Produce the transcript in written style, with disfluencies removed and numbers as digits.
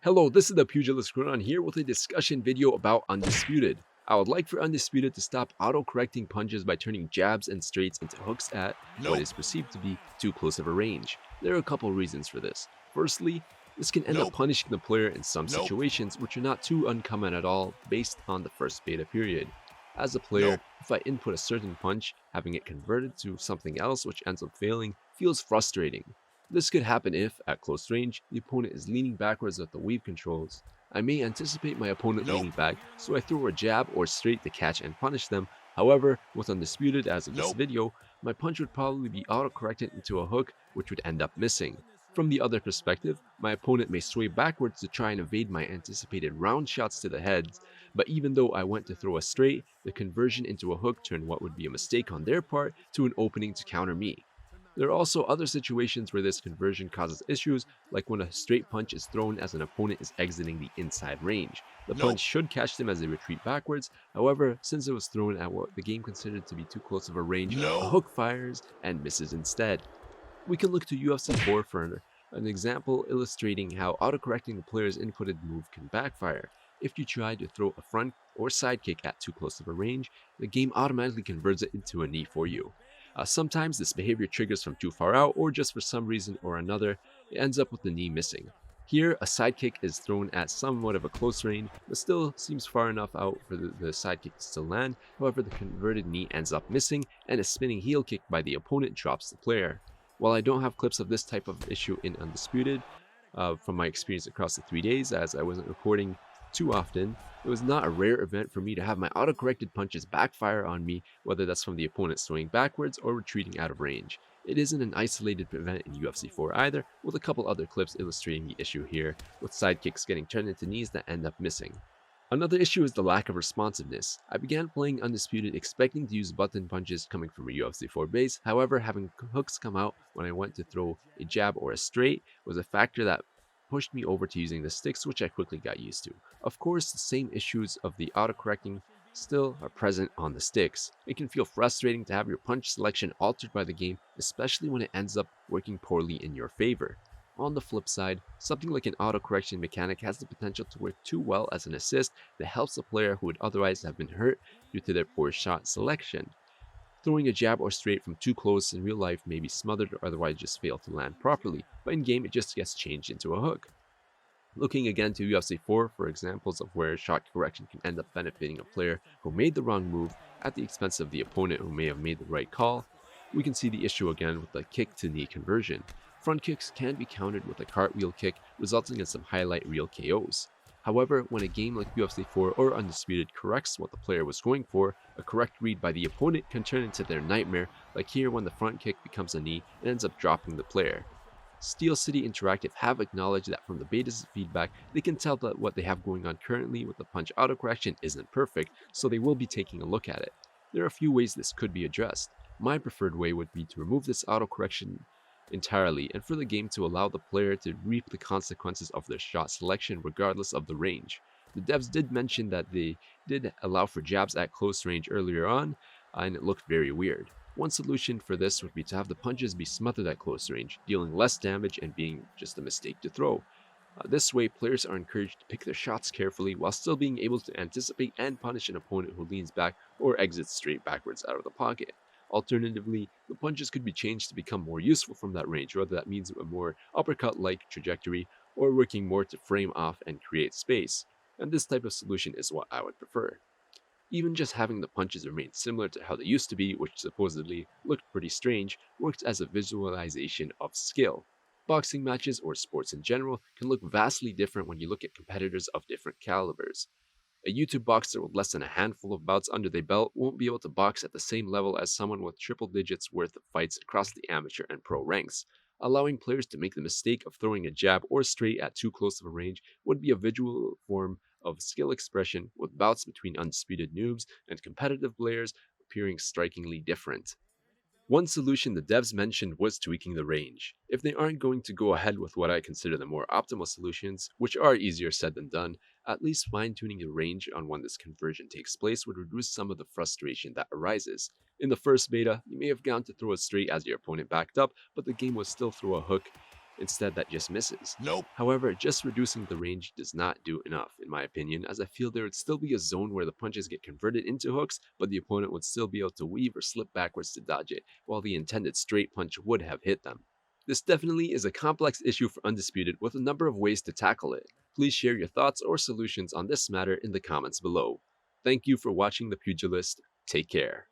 Hello, this is the Pugilist Grunon here with a discussion video about Undisputed. I would like for Undisputed to stop auto-correcting punches by turning jabs and straights into hooks at what Nope. is perceived to be too close of a range. There are a couple reasons for this. Firstly, this can end up Nope. punishing the player in some Nope. situations which are not too uncommon at all based on the first beta period. As a player, Nope. if I input a certain punch, having it converted to something else which ends up failing feels frustrating. This could happen if, at close range, the opponent is leaning backwards with the weave controls. I may anticipate my opponent leaning Nope. back, so I throw a jab or straight to catch and punish them. However, with Undisputed as of this Nope. video, my punch would probably be auto-corrected into a hook, which would end up missing. From the other perspective, my opponent may sway backwards to try and evade my anticipated round shots to the heads, but even though I went to throw a straight, the conversion into a hook turned what would be a mistake on their part to an opening to counter me. There are also other situations where this conversion causes issues, like when a straight punch is thrown as an opponent is exiting the inside range. The punch Nope. should catch them as they retreat backwards, however, since it was thrown at what the game considered to be too close of a range, a No. hook fires and misses instead. We can look to UFC 4 for an example illustrating how autocorrecting the player's inputted move can backfire. If you try to throw a front or side kick at too close of a range, the game automatically converts it into a knee for you. Sometimes this behavior triggers from too far out, or just for some reason or another, it ends up with the knee missing. Here, a sidekick is thrown at somewhat of a close range, but still seems far enough out for the sidekick to still land. However, the converted knee ends up missing, and a spinning heel kick by the opponent drops the player. While I don't have clips of this type of issue in Undisputed, from my experience across the 3 days, as I wasn't recording too often, it was not a rare event for me to have my autocorrected punches backfire on me, whether that's from the opponent swinging backwards or retreating out of range. It isn't an isolated event in UFC 4 either, with a couple other clips illustrating the issue here, with sidekicks getting turned into knees that end up missing. Another issue is the lack of responsiveness. I began playing Undisputed expecting to use button punches coming from a UFC 4 base, however, having hooks come out when I went to throw a jab or a straight was a factor that pushed me over to using the sticks, which I quickly got used to. Of course, the same issues of the autocorrecting still are present on the sticks. It can feel frustrating to have your punch selection altered by the game, especially when it ends up working poorly in your favor. On the flip side, something like an autocorrection mechanic has the potential to work too well as an assist that helps a player who would otherwise have been hurt due to their poor shot selection. Throwing a jab or straight from too close in real life may be smothered or otherwise just fail to land properly, but in game it just gets changed into a hook. Looking again to UFC 4 for examples of where shot correction can end up benefiting a player who made the wrong move at the expense of the opponent who may have made the right call, we can see the issue again with the kick to knee conversion. Front kicks can be countered with a cartwheel kick, resulting in some highlight reel KOs. However, when a game like UFC 4 or Undisputed corrects what the player was going for, a correct read by the opponent can turn into their nightmare, like here when the front kick becomes a knee and ends up dropping the player. Steel City Interactive have acknowledged that from the beta's feedback, they can tell that what they have going on currently with the punch autocorrection isn't perfect, so they will be taking a look at it. There are a few ways this could be addressed. My preferred way would be to remove this autocorrection entirely and for the game to allow the player to reap the consequences of their shot selection regardless of the range. The devs did mention that they did allow for jabs at close range earlier on, and it looked very weird. One solution for this would be to have the punches be smothered at close range, dealing less damage and being just a mistake to throw. This way, players are encouraged to pick their shots carefully while still being able to anticipate and punish an opponent who leans back or exits straight backwards out of the pocket. Alternatively, the punches could be changed to become more useful from that range, whether that means a more uppercut-like trajectory or working more to frame off and create space. And this type of solution is what I would prefer. Even just having the punches remain similar to how they used to be, which supposedly looked pretty strange, works as a visualization of skill. Boxing matches or sports in general can look vastly different when you look at competitors of different calibers. A YouTube boxer with less than a handful of bouts under their belt won't be able to box at the same level as someone with triple digits worth of fights across the amateur and pro ranks. Allowing players to make the mistake of throwing a jab or straight at too close of a range would be a visual form of skill expression, with bouts between undisputed noobs and competitive players appearing strikingly different. One solution the devs mentioned was tweaking the range. If they aren't going to go ahead with what I consider the more optimal solutions, which are easier said than done, at least fine-tuning the range on when this conversion takes place would reduce some of the frustration that arises. In the first beta, you may have gone to throw a straight as your opponent backed up, but the game will still throw a hook instead that just misses. Nope. However, just reducing the range does not do enough, in my opinion, as I feel there would still be a zone where the punches get converted into hooks, but the opponent would still be able to weave or slip backwards to dodge it, while the intended straight punch would have hit them. This definitely is a complex issue for Undisputed with a number of ways to tackle it. Please share your thoughts or solutions on this matter in the comments below. Thank you for watching The Pugilist. Take care.